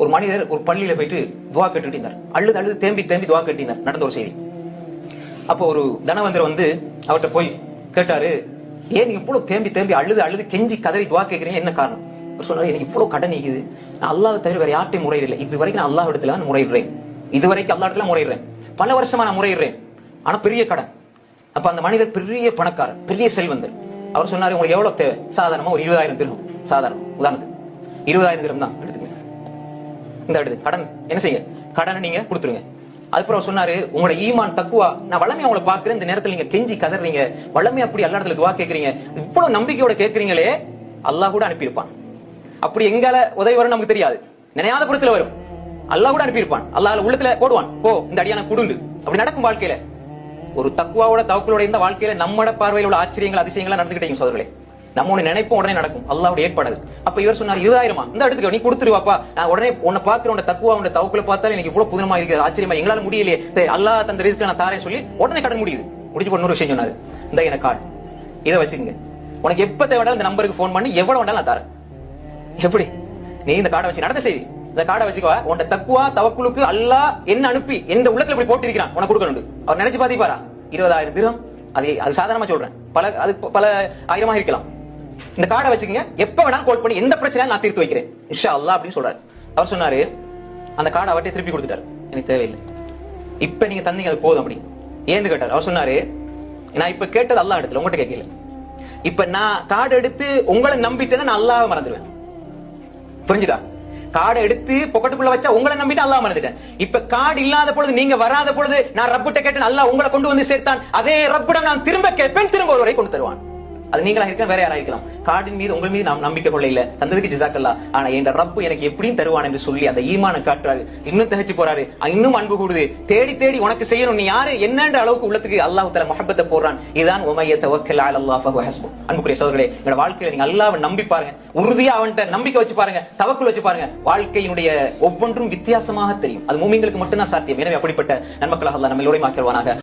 ஒரு மனிதர் ஒரு பள்ளியில போயிட்டு துவா கேட்டுட்டு இருந்தார். அழுது அழுது தேம்பி தேம்பி துவா கேட்டிருந்தார். நடந்த ஒரு செய்தி. அப்போ ஒரு தனவந்தர் வந்து அவர்கிட்ட போய் கேட்டாரு, ஏன் நீங்க இவ்வளவு தேம்பி தேம்பி அழுது அழுது கெஞ்சி கதறி துவா கேட்கறீங்க, என்ன காரணம்? அவர் சொன்னாரு, எனக்கு இவ்வளவு கடன் நீக்குது, நான் அல்லாஹ் தவிர வேற யார்ட்டையும் முறையிடல, இது வரைக்கும் நான் அல்லாஹ் இடத்துல முறையிடுறேன், இது வரைக்கும் அல்லாஹ் இடத்துல முறையிடுறேன், பல வருஷமா நான் முறையிடுறேன், ஆனா பெரிய கடன். அப்ப அந்த மனிதர் பெரிய பணக்காரர், பெரிய செல்வந்தர். அவர் சொன்னாரு, உங்களுக்கு எவ்வளவு தேவை? சாதாரணமா ஒரு 20,000 திர்ஹம், சாதாரண உதாரணத்துக்கு 20,000 திர்ஹம் தான் எடுத்துங்க, இந்த எடுத்து கடன் என்ன செய்ய, கடனை நீங்க கொடுத்துருங்க. அதுக்கப்புறம் சொன்னாரு, உங்களோட ஈமான் தக்குவா, நான் வளமையா உங்களை பாக்குறேன், இந்த நேரத்துல நீங்க கெஞ்சி கதறீங்க, வளமையா அப்படி அல்லா இடத்துல துவா கேட்கறீங்க, இவ்வளவு நம்பிக்கையோட கேட்கறீங்களே, அல்லாஹ் கூட அனுப்பியிருப்பான். அப்படி எங்கால உதவி வரும் நமக்கு தெரியாது, நினையாத பொருட்கள் வரும், அல்லாஹ் கூட அனுப்பியிருப்பான். அல்லாஹ் உள்ளத்துல போடுவான், போ இந்த அடியான குடுண்டு. அப்படி நடக்கும் வாழ்க்கையில. ஒரு தக்குவாவோட தவக்குலோட இந்த வாழ்க்கையில நம்மட பார்வையில் உள்ள ஆச்சரியங்கள் அதிசயங்களா நடந்துகிட்டீங்க சோதர்களே. நம்ம ஒண்ணு நினைப்போம், உடனே நடக்கும், அல்லாஹ்வுடைய ஏற்பாடு. அப்ப இவர் சொன்னார், 20,000 இந்த எடுத்துக்க, நீ கொடுத்துருவாப்பா, நான் உடனே உன்னை பாக்குற உன்ன தக்குவா உன்ன தவக்குல பார்த்தாலும் எனக்கு இவ்வளவு புதுமா இருக்கு, ஆச்சரியமா, எங்களால முடியலையே, அல்லாஹ் தந்த ரிஸ்க் நான் தாரேன்னு சொல்லி உடனே கடன் முடியுது. முடிச்சு போட்டு இன்னொரு விஷயம் சொன்னாரு, இந்த எனக்கு கார்டு, இதை வச்சுக்கங்க, உனக்கு எப்ப தேவையாலும் இந்த நம்பருக்கு போன் பண்ணி எவ்வளவு வேண்டாலும் நான் தரேன். எப்படி நீ இந்த கார்டை வச்சு நடந்த செய்தி, இந்த கார்டை வச்சுக்கோ, உன்ட தக்குவா தவக்குலுக்கு அல்லாஹ் என்ன அனுப்பி எந்த உள்ளத்துல இப்படி போட்டிருக்கிறான் உனக்கு கொடுக்கணும். அவர் நினைச்சு பாத்தீப்பாரா? 20,000 திர்ஹம், அது சாதாரணமா சொல்றேன், பல ஆயிரமா இருக்கலாம். இந்த கார்டை வச்சுக்கங்க, எப்ப வேணாலும் கால் பண்ணி எந்த பிரச்சனையும் நான் தீர்த்து வைக்கிறேன் இன்ஷா அல்லாஹ் அப்படின்னு சொல்றாரு. அவர் சொன்னாரு, அந்த கார்டை அவர்கிட்ட திருப்பி கொடுத்துட்டாரு, எனக்கு தேவையில்லை, இப்ப நீங்க தந்தீங்க அது போதும் அப்படி. ஏன்னு கேட்டார். அவர் சொன்னாரு, நான் இப்ப கேட்டது அல்லாஹ் இடத்துல, உங்ககிட்ட கேட்கல, இப்ப நான் கார்டு எடுத்து உங்களை நம்பிட்டேன்னா நான் அல்லாஹ்வை மறந்துடுவேன். புரிஞ்சுதா? கார்டு எடுத்து பொக்கெட்டுக்குள்ள வச்சா உங்களை நம்பிட்டு அல்லாஹ் மறந்துட்டேன். இப்ப கார்டு இல்லாத பொழுது, நீங்க வராத பொழுது நான் ரப்பிட்ட கேட்டேன், அல்லாஹ் உங்களை கொண்டு வந்து சேர்த்தான், அதே ரப்பிடம் நான் திரும்ப கேட்பேன், திரும்ப ஒரு வரை கொண்டு தருவான். அது நீங்களா இருக்கலாம், வேற யாரா இருக்கலாம். கார்டின் மீது உங்கள் மீது நாம் நம்பிக்கை கொள்ள இல்ல, தந்ததுக்கு ஜிசாக்கல்லா, ஆனா என் ரப்பு எனக்கு எப்படியும் தருவான் என்று சொல்லி அந்த ஈமானை காட்டுறாரு. இன்னும் தகச்சு போறாரு, இன்னும் அன்பு கூடுது, தேடி தேடி உனக்கு செய்யணும், நீ யாரு என்னன்ற அளவுக்கு உள்ளத்துக்கு அல்லாஹ் தஆலா முஹப்பத்தை போடுறான். இதுதான் உமைய தவக்கல் அலல்லாஹ் ஃபஹுவ ஹஸ்பு. அன்புக்குரிய சகோதரர்களே, உங்களோட வாழ்க்கையில நீங்க அல்லாஹ்வை நம்பி பாருங்க, உறுதியா அவன்கிட்ட நம்பிக்கை வச்சு பாருங்க, தவக்குல் வச்சு பாருங்க, வாழ்க்கையினுடைய ஒவ்வொன்றும் வித்தியாசமாக தெரியும். அது மூமின்களுக்கு மட்டும்தான் சாத்தியம். எனவே அப்படிப்பட்ட நன்மக்களாக அல்லாஹ் நம்ம எல்லோரையும் ஆக்கிடுவானாக.